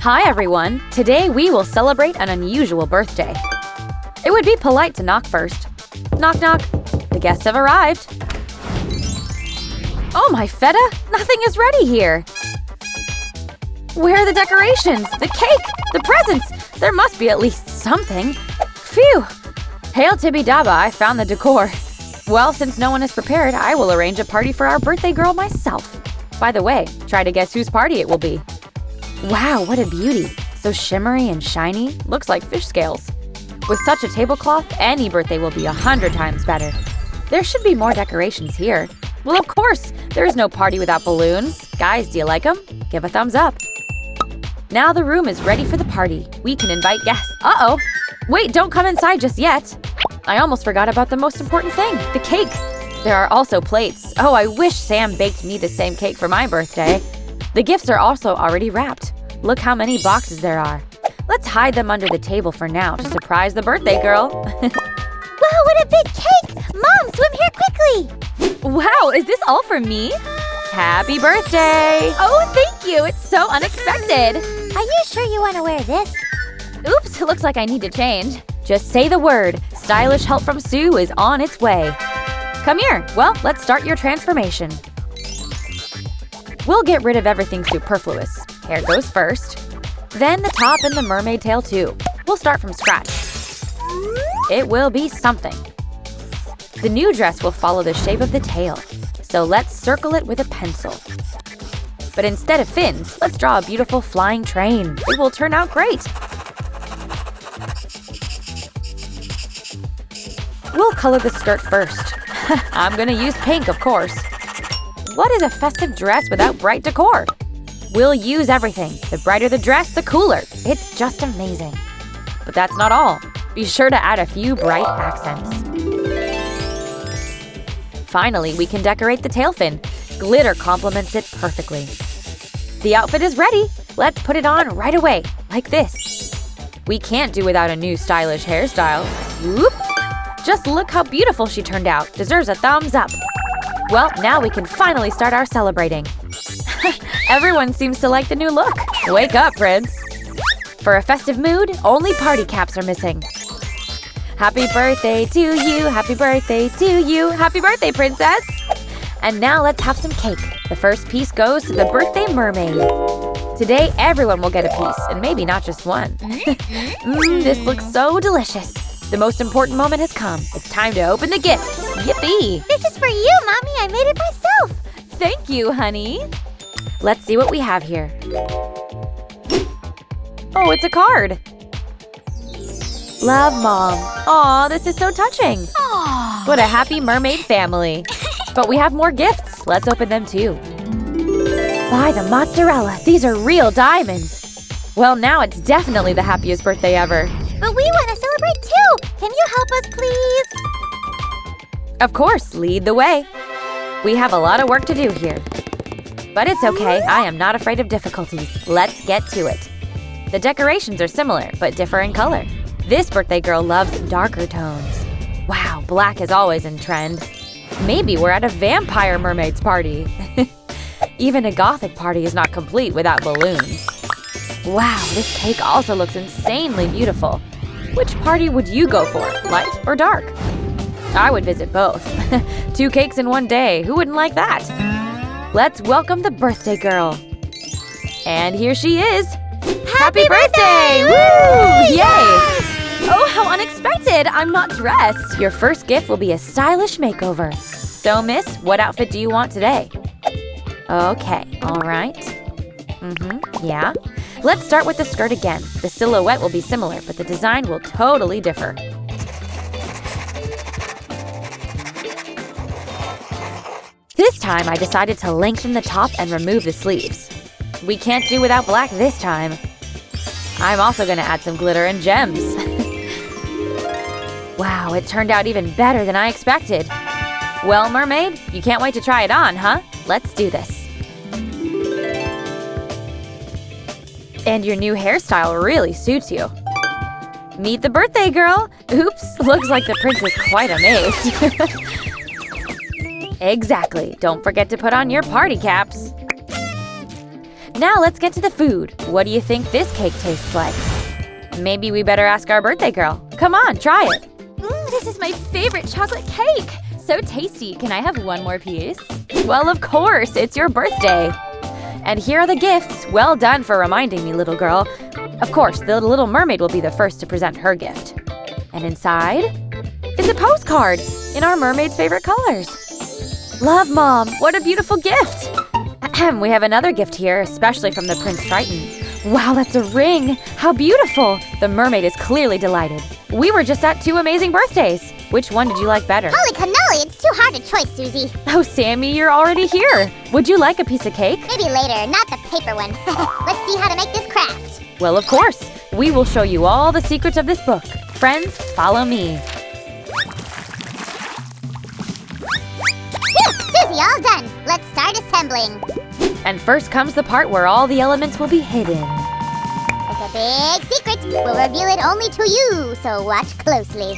Hi everyone! Today we will celebrate an unusual birthday. It would be polite to knock first. Knock knock. The guests have arrived. Oh my feta! Nothing is ready here! Where are the decorations? The cake? The presents? There must be at least something. Phew! Hail Tibby Dabba, I found the decor. Well, since no one is prepared, I will arrange a party for our birthday girl myself. By the way, try to guess whose party it will be. Wow, what a beauty! So shimmery and shiny, looks like fish scales. With such a tablecloth, any birthday will be 100 times better. There should be more decorations here. Well, of course! There is no party without balloons. Guys, do you like them? Give a thumbs up. Now the room is ready for the party. We can invite guests. Uh-oh! Wait, don't come inside just yet! I almost forgot about the most important thing, the cake! There are also plates. Oh, I wish Sam baked me the same cake for my birthday. The gifts are also already wrapped. Look how many boxes there are. Let's hide them under the table for now to surprise the birthday girl. Wow, what a big cake! Mom, swim here quickly! Wow, is this all for me? Happy birthday! Oh, thank you! It's so unexpected! Are you sure you want to wear this? Oops, looks like I need to change. Just say the word. Stylish help from Sue is on its way. Come here. Well, let's start your transformation. We'll get rid of everything superfluous. Hair goes first. Then the top and the mermaid tail too. We'll start from scratch. It will be something. The new dress will follow the shape of the tail. So let's circle it with a pencil. But instead of fins, let's draw a beautiful flying train. It will turn out great. We'll color the skirt first. I'm gonna use pink, of course. What is a festive dress without bright decor? We'll use everything. The brighter the dress, the cooler. It's just amazing. But that's not all. Be sure to add a few bright accents. Finally, we can decorate the tail fin. Glitter complements it perfectly. The outfit is ready. Let's put it on right away, like this. We can't do without a new stylish hairstyle. Whoop! Just look how beautiful she turned out. Deserves a thumbs up. Well, now we can finally start our celebrating. Everyone seems to like the new look. Wake up, Prince. For a festive mood, only party caps are missing. Happy birthday to you, happy birthday to you, happy birthday, princess! And now let's have some cake. The first piece goes to the birthday mermaid. Today, everyone will get a piece, and maybe not just one. This looks so delicious. The most important moment has come. It's time to open the gifts. Yippee! This is for you, Mommy. I made it myself. Thank you, honey. Let's see what we have here. Oh, it's a card. Love, Mom. Aw, this is so touching. Aww. What a happy mermaid family. But we have more gifts. Let's open them too. Buy the mozzarella. These are real diamonds. Well, now it's definitely the happiest birthday ever. But we want to celebrate too. Can you help us, please? Of course, lead the way. We have a lot of work to do here. But it's okay. I am not afraid of difficulties. Let's get to it. The decorations are similar, but differ in color. This birthday girl loves darker tones. Wow, black is always in trend. Maybe we're at a vampire mermaid's party. Even a gothic party is not complete without balloons. Wow, this cake also looks insanely beautiful. Which party would you go for, light or dark? I would visit both. 2 cakes in one day, who wouldn't like that? Let's welcome the birthday girl. And here she is. Happy birthday! Woo! Yay! Oh, how unexpected! I'm not dressed. Your first gift will be a stylish makeover. So, miss, what outfit do you want today? Okay, all right. Yeah. Let's start with the skirt again. The silhouette will be similar, but the design will totally differ. This time, I decided to lengthen the top and remove the sleeves. We can't do without black this time. I'm also going to add some glitter and gems. Wow, it turned out even better than I expected. Well, mermaid, you can't wait to try it on, huh? Let's do this. And your new hairstyle really suits you. Meet the birthday girl. Oops, looks like the prince is quite amazed. Exactly. Don't forget to put on your party caps. Now let's get to the food. What do you think this cake tastes like? Maybe we better ask our birthday girl. Come on, try it. This is my favorite chocolate cake. So tasty. Can I have one more piece? Well, of course, it's your birthday. And here are the gifts. Well done for reminding me, little girl. Of course, the little mermaid will be the first to present her gift. And inside is a postcard in our mermaid's favorite colors. Love, Mom. What a beautiful gift. We have another gift here, especially from the Prince Triton. Wow, that's a ring. How beautiful. The mermaid is clearly delighted. We were just at 2 amazing birthdays. Which one did you like better? Holy cannoli, it's too hard a choice, Susie. Oh, Sammy, you're already here. Would you like a piece of cake? Maybe later, not the paper one. Let's see how to make this craft. Well, of course. We will show you all the secrets of this book. Friends, follow me. Phew, Susie, all done. Let's start assembling. And first comes the part where all the elements will be hidden. It's a big secret. We'll reveal it only to you, so watch closely.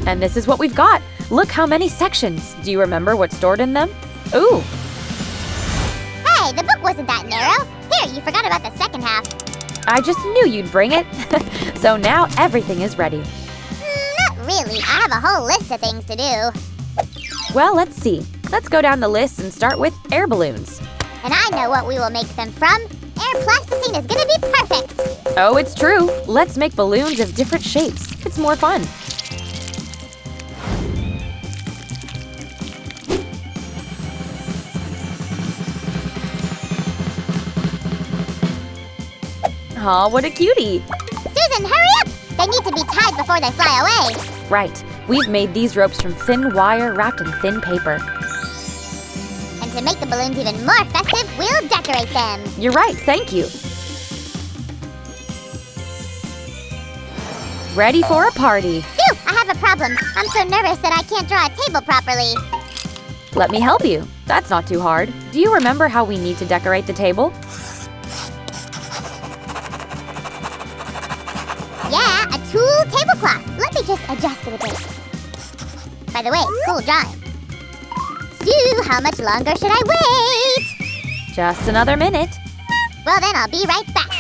And this is what we've got. Look how many sections. Do you remember what's stored in them? Ooh, Hey, the book wasn't that narrow. Here, you forgot about the second half. I just knew you'd bring it. So now everything is ready. Not really. I have a whole list of things to do. Well, let's see. Let's go down the list and start with air balloons. And I know what we will make them from. Air plasticine is gonna be perfect. Oh, it's true. Let's make balloons of different shapes. It's more fun. Aw, what a cutie. Susan, hurry up! They need to be tied before they fly away. Right. We've made these ropes from thin wire wrapped in thin paper. And to make the balloons even more festive, we'll decorate them. You're right. Thank you. Ready for a party. Phew, I have a problem. I'm so nervous that I can't draw a table properly. Let me help you. That's not too hard. Do you remember how we need to decorate the table? Yeah, a tulle tablecloth. Let me just adjust it a bit. By the way, cool drawing. Sue, how much longer should I wait? Just another minute. Well, then I'll be right back.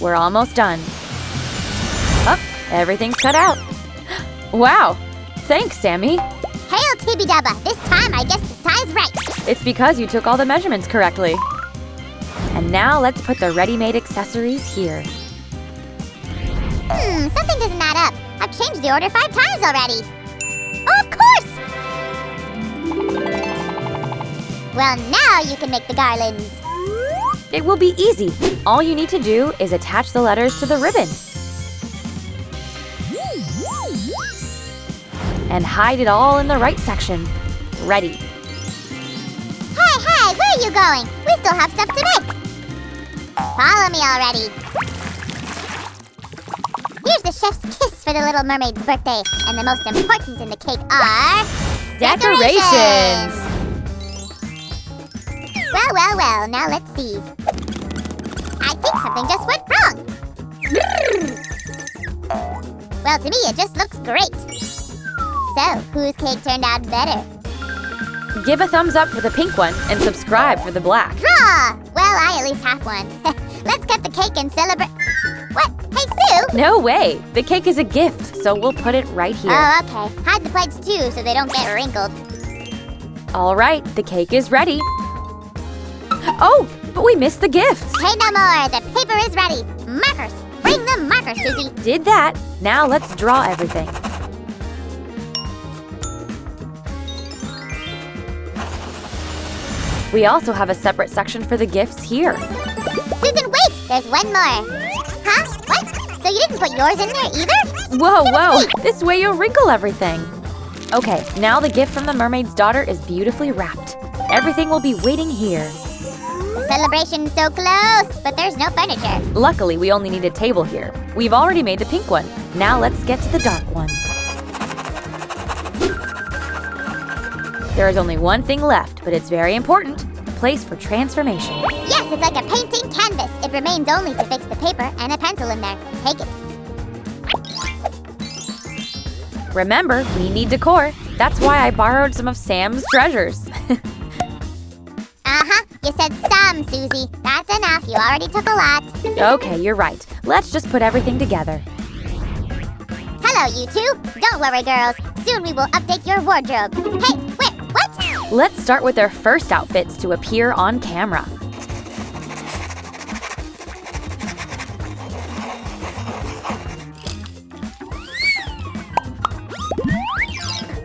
We're almost done. Oh, everything's cut out. Wow. Thanks, Sammy. Hail Tibby Dubba. This time I guessed the size right. It's because you took all the measurements correctly. And now let's put the ready-made accessories here. Something doesn't add up. I've changed the order 5 times already. Oh, of course! Well, now you can make the garlands. It will be easy. All you need to do is attach the letters to the ribbon. And hide it all in the right section. Ready. Hey, where are you going? We still have stuff to make. Follow me already. Here's the chef's kiss for the little mermaid's birthday. And the most important in the cake are... Decorations! Well, now let's see. I think something just went wrong. Well, to me, it just looks great. So, whose cake turned out better? Give a thumbs up for the pink one and subscribe for the black. Draw! Well, I at least have one. Let's cut the cake and celebrate. What? Hey, Sue! No way! The cake is a gift, so we'll put it right here. Oh, okay. Hide the plates too so they don't get wrinkled. All right, the cake is ready. Oh, but we missed the gifts. Hey, no more. The paper is ready. Markers. Bring the markers, Susie. Did that. Now let's draw everything. We also have a separate section for the gifts here. Susan, wait! There's one more. Huh? What? So you didn't put yours in there either? Whoa! This way you'll wrinkle everything. Okay, now the gift from the mermaid's daughter is beautifully wrapped. Everything will be waiting here. The celebration's so close, but there's no furniture. Luckily, we only need a table here. We've already made the pink one. Now let's get to the dark one. There is only one thing left, but it's very important. A place for transformation. Yes, it's like a painting canvas. It remains only to fix the paper and a pencil in there. Take it. Remember, we need decor. That's why I borrowed some of Sam's treasures. Uh-huh. You said some, Susie. That's enough. You already took a lot. Okay, you're right. Let's just put everything together. Hello, you two. Don't worry, girls. Soon we will update your wardrobe. Hey, wait, what? Let's start with their first outfits to appear on camera.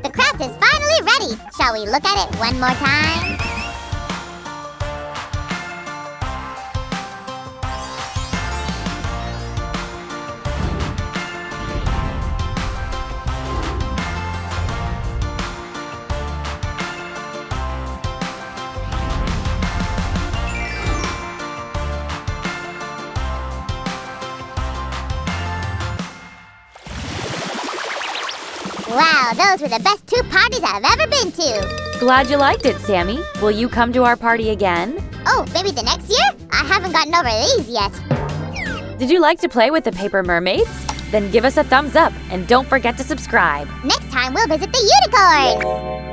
The craft is finally ready. Shall we look at it one more time? Wow, those were the best 2 parties I've ever been to. Glad you liked it, Sammy. Will you come to our party again? Oh, maybe the next year? I haven't gotten over these yet. Did you like to play with the paper mermaids? Then give us a thumbs up and don't forget to subscribe. Next time we'll visit the unicorns.